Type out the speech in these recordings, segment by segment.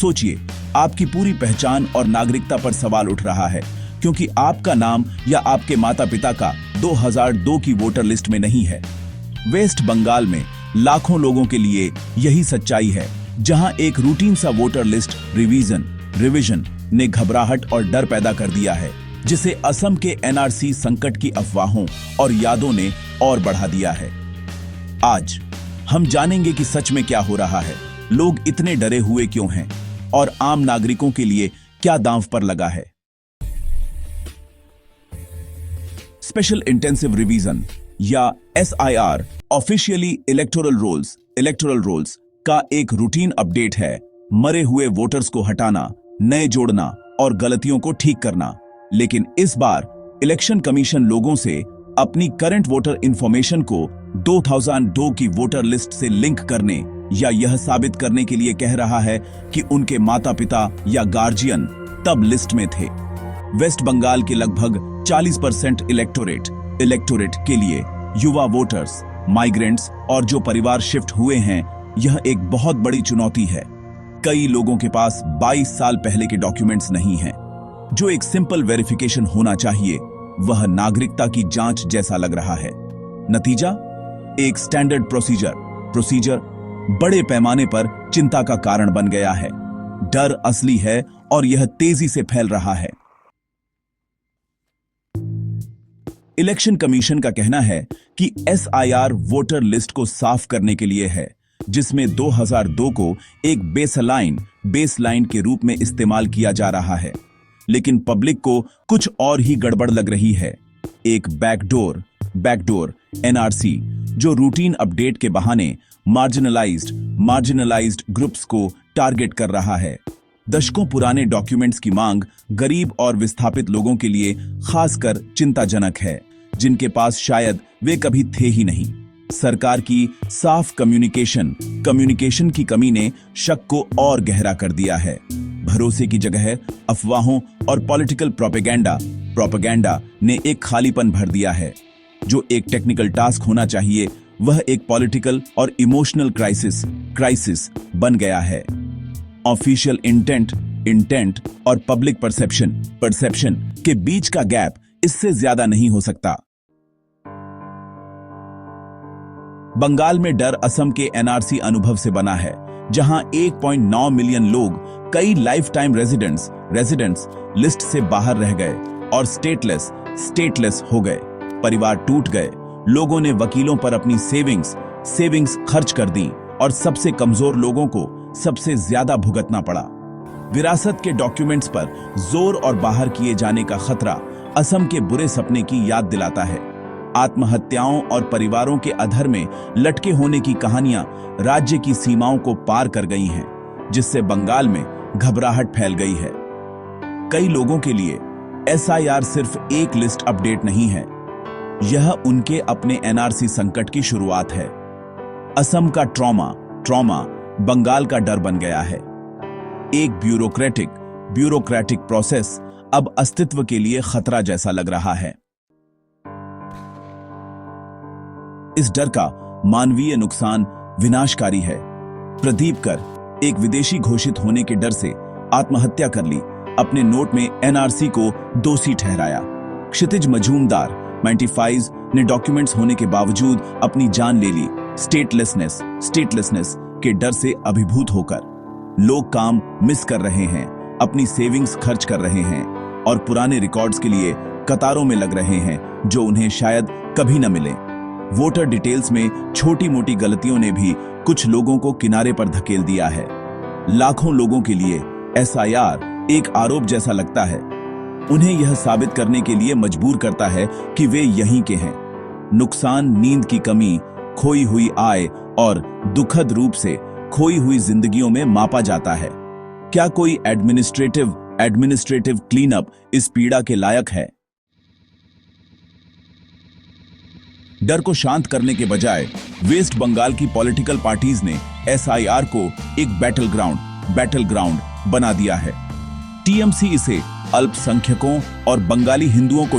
सोचिए, आपकी पूरी पहचान और नागरिकता पर सवाल उठ रहा है क्योंकि आपका नाम या आपके माता पिता का 2002 की वोटर लिस्ट में नहीं है। वेस्ट बंगाल में लाखों लोगों के लिए यही सच्चाई है, जहां एक रूटीन सा वोटर लिस्ट रिवीजन ने घबराहट और डर पैदा कर दिया है, जिसे असम के एनआरसी संकट की अफवाहों और यादों ने और बढ़ा दिया है। आज हम जानेंगे कि सच में क्या हो रहा है, लोग इतने डरे हुए क्यों हैं और आम नागरिकों के लिए क्या दांव पर लगा है। स्पेशल इंटेंसिव रिवीजन या SIR ऑफिशियली इलेक्टोरल रोल्स का एक रूटीन अपडेट है। मरे हुए वोटर्स को हटाना, नए जोड़ना और गलतियों को ठीक करना। लेकिन इस बार इलेक्शन कमीशन लोगों से अपनी करंट वोटर इंफॉर्मेशन को 2002 की वोटर लिस्ट से लिंक करने या यह साबित करने के लिए कह रहा है कि उनके माता पिता या गार्जियन तब लिस्ट में थे। वेस्ट बंगाल के लगभग 40% इलेक्टोरेट के लिए युवा वोटर्स, माइग्रेंट्स और जो परिवार शिफ्ट हुए हैं, यह एक बहुत बड़ी चुनौती है। कई लोगों के पास 22 साल पहले के डॉक्यूमेंट्स नहीं हैं। जो एक सिंपल वेरिफिकेशन होना चाहिए, वह नागरिकता की जांच जैसा लग रहा है। नतीजा, एक स्टैंडर्ड प्रोसीजर बड़े पैमाने पर चिंता का कारण बन गया है। डर असली है और यह तेजी से फैल रहा है। इलेक्शन कमीशन का कहना है कि SIR वोटर लिस्ट को साफ करने के लिए है, जिसमें 2002 को एक बेसलाइन के रूप में इस्तेमाल किया जा रहा है। लेकिन पब्लिक को कुछ और ही गड़बड़ लग रही है। एक बैकडोर NRC जो रूटीन अपडेट के बहाने मार्जिनलाइज्ड ग्रुप्स को टारगेट कर रहा है। दशकों पुराने डॉक्यूमेंट्स की मांग गरीब और विस्थापित लोगों के लिए खासकर चिंताजनक है, जिनके पास शायद वे कभी थे ही नहीं। सरकार की साफ कम्युनिकेशन की कमी ने शक को और गहरा कर दिया है। भरोसे की जगह अफवाहों और पॉलिटिकल प्रोपेगेंडा ने एक खालीपन भर दिया है। जो एक टेक्निकल टास्क होना चाहिए, वह एक पॉलिटिकल और इमोशनल क्राइसिस बन गया है। ऑफिशियल इंटेंट और पब्लिक परसेप्शन के बीच का गैप इससे ज्यादा नहीं हो सकता। बंगाल में डर असम के NRC अनुभव से बना है, जहां 1.9 मिलियन लोग, कई लाइफ टाइम रेजिडेंट्स लिस्ट से बाहर रह गए और स्टेटलेस हो गए। परिवार टूट गए। लोगों ने वकीलों पर अपनी सेविंग्स खर्च कर दी और सबसे कमजोर लोगों को सबसे ज्यादा भुगतना पड़ा। विरासत के डॉक्यूमेंट्स पर जोर और बाहर किए जाने का खतरा असम के बुरे सपने की याद दिलाता है। आत्महत्याओं और परिवारों के अधर में लटके होने की कहानियां राज्य की सीमाओं को पार कर गई हैं, जिससे बंगाल में घबराहट फैल गई है। कई लोगों के लिए SIR सिर्फ एक लिस्ट अपडेट नहीं है, यह उनके अपने NRC संकट की शुरुआत है। असम का ट्रॉमा बंगाल का डर बन गया है। एक ब्यूरोक्रेटिक प्रोसेस अब अस्तित्व के लिए खतरा जैसा लग रहा है। इस डर का मानवीय नुकसान विनाशकारी है। प्रदीप कर, एक विदेशी घोषित होने के डर से आत्महत्या कर ली, अपने नोट में NRC को दोषी ठहराया। क्षितिज मजूमदार 95 ने डॉक्यूमेंट्स होने के बावजूद अपनी जान ले ली, स्टेटलेसनेस के डर से अभिभूत होकर। लोग काम मिस कर रहे हैं, अपनी सेविंग्स खर्च कर रहे हैं और पुराने रिकॉर्ड्स के लिए कतारों में लग रहे हैं, जो उन्हें शायद कभी न मिले। वोटर डिटेल्स में छोटी मोटी गलतियों ने भी कुछ लोगों को किनारे पर धकेल दिया है। लाखों लोगों के लिए SIR एक आरोप जैसा लगता है। उन्हें यह साबित करने के लिए मजबूर करता है कि वे यहीं के हैं। नुकसान, नींद की कमी, खोई हुई आय और दुखद रूप से खोई हुई जिंदगियों में मापा जाता है। क्या कोई एडमिनिस्ट्रेटिव क्लीन अप इस पीड़ा के लायक है? डर को शांत करने के बजाय वेस्ट बंगाल की पॉलिटिकल पार्टीज ने SIR को एक बैटल ग्राउंड बना दिया है। TMC इसे अल्पसंख्यकों और बंगाली हिंदुओं को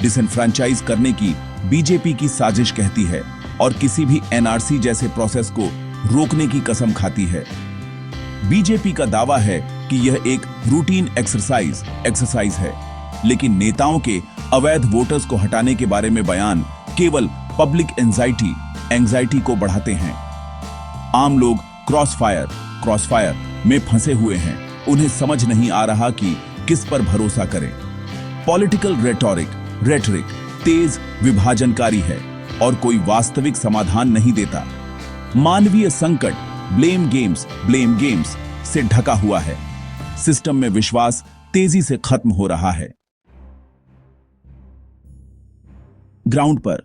डिसएनफ्रेंचाइज करने की बीजेपी की साजिश कहती है और किसी भी NRC जैसे प्रोसेस को रोकने की कसम खाती है। बीजेपी का दावा है कि यह एक रूटीन एक्सरसाइज है, लेकिन नेताओं के अवैध वोटर्स को हटाने के बारे में बयान केवल पब्लिक एंजाइटी को बढ़ाते हैं। आम लोग क्रॉसफायर में फंसे हुए हैं। उन्हें समझ नहीं आ रहा कि किस पर भरोसा करें। पॉलिटिकल रेटरिक तेज विभाजनकारी है और कोई वास्तविक समाधान नहीं देता। मानवीय संकट ब्लेम गेम्स से ढका हुआ है। सिस्टम में विश्वास तेजी से खत्म हो रहा है। ग्राउंड पर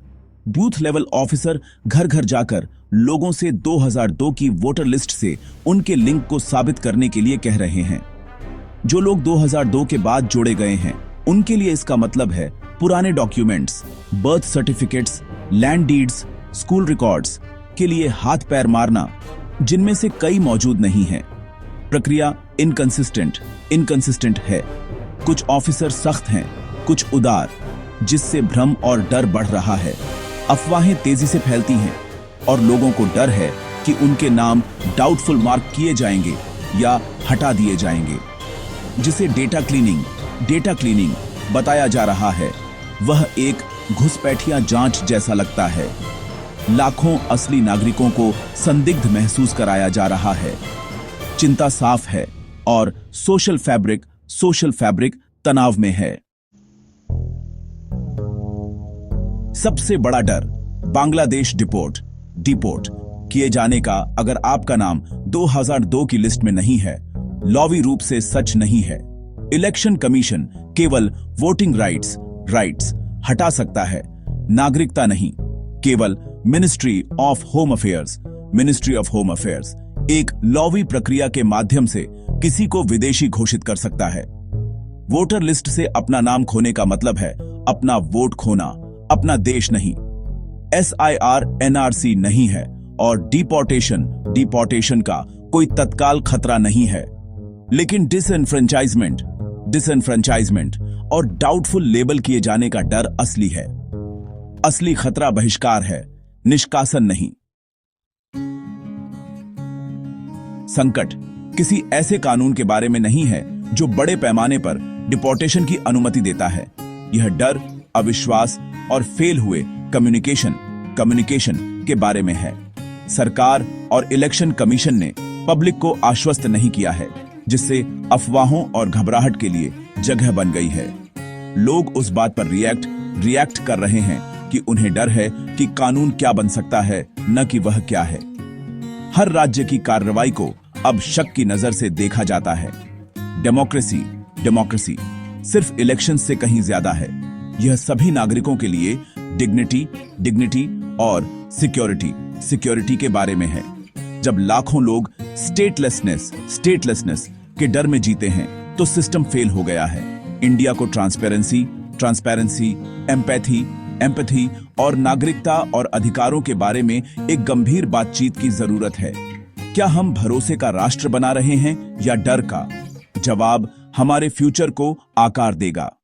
बूथ लेवल ऑफिसर घर घर जाकर लोगों से 2002 की वोटर लिस्ट से उनके लिंक को साबित करने के लिए कह रहे हैं। जो लोग 2002 के बाद जोड़े गए हैं, उनके लिए इसका मतलब है पुराने documents, birth certificates, land deeds, school records के लिए हाथ पैर मारना, जिनमें से कई मौजूद नहीं हैं। प्रक्रिया इनकंसिस्टेंट है। कुछ ऑफिसर सख्त हैं, कुछ उदार, जिससे भ्रम और डर बढ़ रहा है। अफवाहें तेजी से फैलती हैं और लोगों को डर है कि उनके नाम डाउटफुल मार्क किए जाएंगे या हटा दिए जाएंगे। जिसे डेटा क्लीनिंग बताया जा रहा है, वह एक घुसपैठिया जांच जैसा लगता है। लाखों असली नागरिकों को संदिग्ध महसूस कराया जा रहा है। चिंता साफ है और सोशल फैब्रिक तनाव में है। सबसे बड़ा डर बांग्लादेश डिपोर्ट किए जाने का। अगर आपका नाम 2002 की लिस्ट में नहीं है, लॉवी रूप से सच नहीं है। इलेक्शन कमीशन केवल वोटिंग राइट्स हटा सकता है, नागरिकता नहीं। केवल मिनिस्ट्री ऑफ होम अफेयर्स एक लॉवी प्रक्रिया के माध्यम से किसी को विदेशी घोषित कर सकता है। वोटर लिस्ट से अपना नाम खोने का मतलब है अपना वोट खोना, अपना देश नहीं। SIR NRC नहीं है और डिपोर्टेशन का कोई तत्काल खतरा नहीं है, लेकिन डिसएनफ्रेंचाइजमेंट और डाउटफुल लेबल किए जाने का डर असली है। असली खतरा बहिष्कार है, निष्कासन नहीं। संकट किसी ऐसे कानून के बारे में नहीं है जो बड़े पैमाने पर डिपोर्टेशन की अनुमति देता है। यह डर, अविश्वास और फेल हुए कम्युनिकेशन के बारे में है। सरकार और इलेक्शन कमीशन ने पब्लिक को आश्वस्त नहीं किया है, जिससे अफवाहों और घबराहट के लिए जगह बन गई है। लोग उस बात पर रिएक्ट कर रहे हैं कि उन्हें डर है कि कानून क्या बन सकता है, न कि वह क्या है। हर राज्य की कार्रवाई को अब शक की नजर से देखा जाता है। डेमोक्रेसी सिर्फ इलेक्शन से कहीं ज्यादा है। यह सभी नागरिकों के लिए डिग्निटी और सिक्योरिटी के बारे में है। जब लाखों लोग स्टेटलेसनेस के डर में जीते हैं, तो सिस्टम फेल हो गया है। इंडिया को ट्रांसपेरेंसी, एम्पैथी और नागरिकता और अधिकारों के बारे में एक गंभीर बातचीत की जरूरत है। क्या हम भरोसे का राष्ट्र बना रहे हैं या डर का? जवाब हमारे फ्यूचर को आकार देगा।